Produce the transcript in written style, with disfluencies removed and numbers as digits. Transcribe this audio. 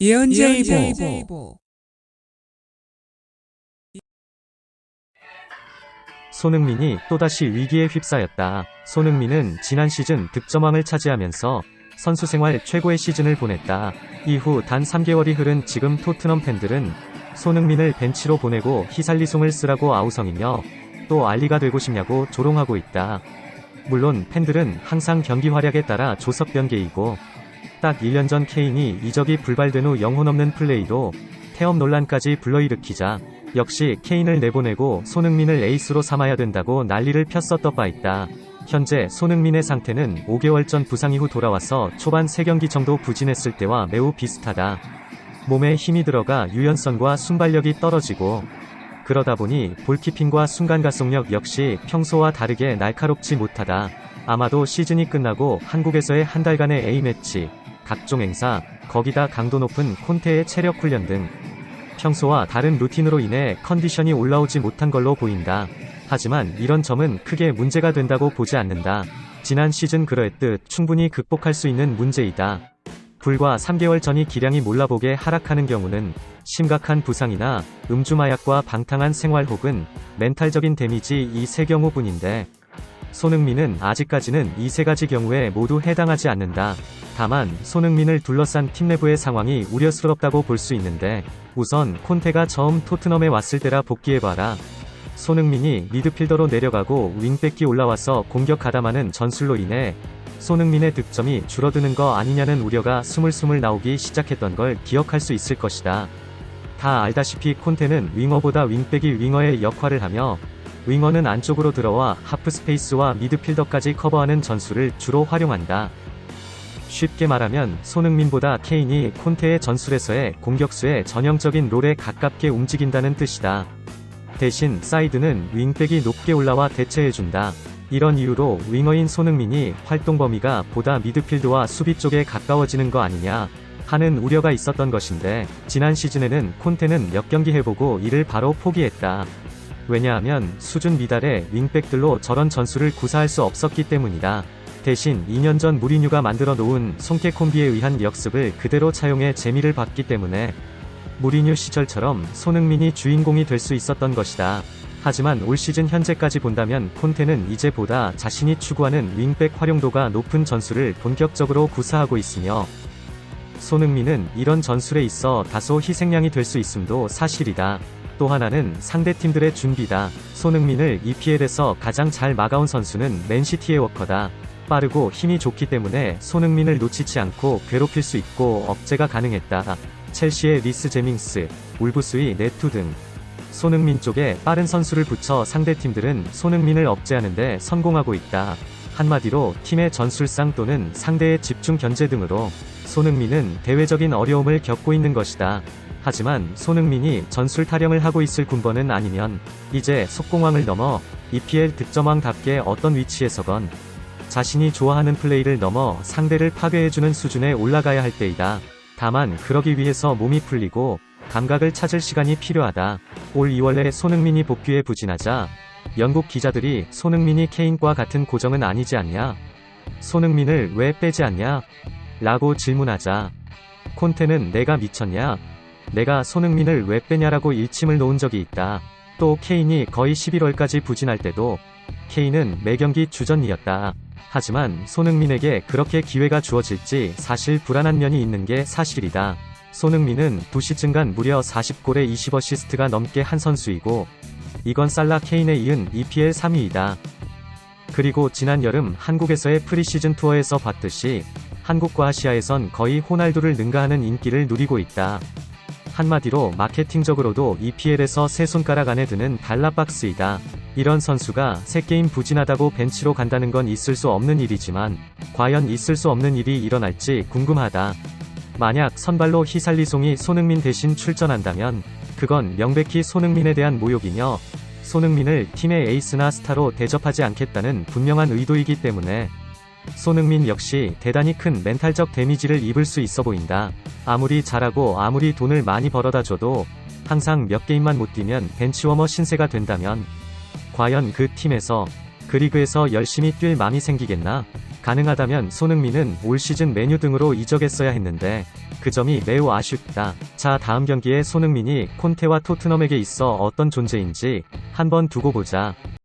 예언자이보 손흥민이 또다시 위기에 휩싸였다. 손흥민은 지난 시즌 득점왕을 차지하면서 선수 생활 최고의 시즌을 보냈다. 이후 단 3개월이 흐른 지금 토트넘 팬들은 손흥민을 벤치로 보내고 히살리송을 쓰라고 아우성이며 또 알리가 되고 싶냐고 조롱하고 있다. 물론 팬들은 항상 경기 활약에 따라 조석변개이고 딱 1년 전 케인이 이적이 불발된 후 영혼 없는 플레이로 태업 논란까지 불러일으키자 역시 케인을 내보내고 손흥민을 에이스로 삼아야 된다고 난리를 폈었던 바 있다. 현재 손흥민의 상태는 5개월 전 부상 이후 돌아와서 초반 3경기 정도 부진했을 때와 매우 비슷하다. 몸에 힘이 들어가 유연성과 순발력이 떨어지고 그러다 보니 볼키핑과 순간가속력 역시 평소와 다르게 날카롭지 못하다. 아마도 시즌이 끝나고 한국에서의 한 달간의 A매치, 각종 행사, 거기다 강도 높은 콘테의 체력 훈련 등 평소와 다른 루틴으로 인해 컨디션이 올라오지 못한 걸로 보인다. 하지만 이런 점은 크게 문제가 된다고 보지 않는다. 지난 시즌 그러했듯 충분히 극복할 수 있는 문제이다. 불과 3개월 전이 기량이 몰라보게 하락하는 경우는 심각한 부상이나 음주마약과 방탕한 생활 혹은 멘탈적인 데미지 이 세 경우뿐인데 손흥민은 아직까지는 이 세 가지 경우에 모두 해당하지 않는다. 다만 손흥민을 둘러싼 팀 내부의 상황이 우려스럽다고 볼 수 있는데 우선 콘테가 처음 토트넘에 왔을 때라 복귀해봐라. 손흥민이 미드필더로 내려가고 윙백이 올라와서 공격 가담하는 전술로 인해 손흥민의 득점이 줄어드는 거 아니냐는 우려가 스물스물 나오기 시작했던 걸 기억할 수 있을 것이다. 다 알다시피 콘테는 윙어보다 윙백이 윙어의 역할을 하며 윙어는 안쪽으로 들어와 하프스페이스와 미드필더까지 커버하는 전술을 주로 활용한다. 쉽게 말하면 손흥민보다 케인이 콘테의 전술에서의 공격수의 전형적인 롤에 가깝게 움직인다는 뜻이다. 대신 사이드는 윙백이 높게 올라와 대체해준다. 이런 이유로 윙어인 손흥민이 활동 범위가 보다 미드필드와 수비 쪽에 가까워지는 거 아니냐 하는 우려가 있었던 것인데 지난 시즌에는 콘테는 몇 경기 해보고 이를 바로 포기했다. 왜냐하면 수준 미달의 윙백들로 저런 전술을 구사할 수 없었기 때문이다. 대신 2년 전 무리뉴가 만들어 놓은 송케 콤비에 의한 역습을 그대로 차용해 재미를 봤기 때문에 무리뉴 시절처럼 손흥민이 주인공이 될 수 있었던 것이다. 하지만 올 시즌 현재까지 본다면 콘테는 이제 보다 자신이 추구하는 윙백 활용도가 높은 전술을 본격적으로 구사하고 있으며 손흥민은 이런 전술에 있어 다소 희생양이 될 수 있음도 사실이다. 또 하나는 상대팀들의 준비다. 손흥민을 EPL에서 가장 잘 막아온 선수는 맨시티의 워커다. 빠르고 힘이 좋기 때문에 손흥민을 놓치지 않고 괴롭힐 수 있고 억제가 가능했다. 첼시의 리스 제밍스, 울브스의 네투 등 손흥민 쪽에 빠른 선수를 붙여 상대팀들은 손흥민을 억제하는데 성공하고 있다. 한마디로 팀의 전술상 또는 상대의 집중 견제 등으로 손흥민은 대외적인 어려움을 겪고 있는 것이다. 하지만 손흥민이 전술 타령을 하고 있을 군번은 아니면 이제 속공왕을 넘어 EPL 득점왕답게 어떤 위치에서건 자신이 좋아하는 플레이를 넘어 상대를 파괴해주는 수준에 올라가야 할 때이다. 다만 그러기 위해서 몸이 풀리고 감각을 찾을 시간이 필요하다. 올 2월에 손흥민이 복귀에 부진하자 영국 기자들이 손흥민이 케인과 같은 고정은 아니지 않냐? 손흥민을 왜 빼지 않냐? 라고 질문하자 콘테는 내가 미쳤냐? 내가 손흥민을 왜 빼냐라고 일침을 놓은 적이 있다. 또 케인이 거의 11월까지 부진할 때도 케인은 매경기 주전이었다. 하지만 손흥민에게 그렇게 기회가 주어질지 사실 불안한 면이 있는 게 사실이다. 손흥민은 2시즌간 무려 40골에 20어시스트가 넘게 한 선수이고 이건 살라 케인에 이은 EPL 3위이다. 그리고 지난 여름 한국에서의 프리시즌 투어에서 봤듯이 한국과 아시아에선 거의 호날두를 능가하는 인기를 누리고 있다. 한마디로 마케팅적으로도 EPL에서 세 손가락 안에 드는 달러박스이다. 이런 선수가 3게임 부진하다고 벤치로 간다는 건 있을 수 없는 일이지만 과연 있을 수 없는 일이 일어날지 궁금하다. 만약 선발로 히살리송이 손흥민 대신 출전한다면 그건 명백히 손흥민에 대한 모욕이며 손흥민을 팀의 에이스나 스타로 대접하지 않겠다는 분명한 의도이기 때문에 손흥민 역시 대단히 큰 멘탈적 데미지를 입을 수 있어 보인다. 아무리 잘하고 아무리 돈을 많이 벌어다 줘도 항상 몇 게임만 못 뛰면 벤치워머 신세가 된다면 과연 그 팀에서 그 리그에서 열심히 뛸 맘이 생기겠나? 가능하다면 손흥민은 올 시즌 메뉴 등으로 이적했어야 했는데 그 점이 매우 아쉽다. 자, 다음 경기에 손흥민이 콘테와 토트넘에게 있어 어떤 존재인지 한번 두고 보자.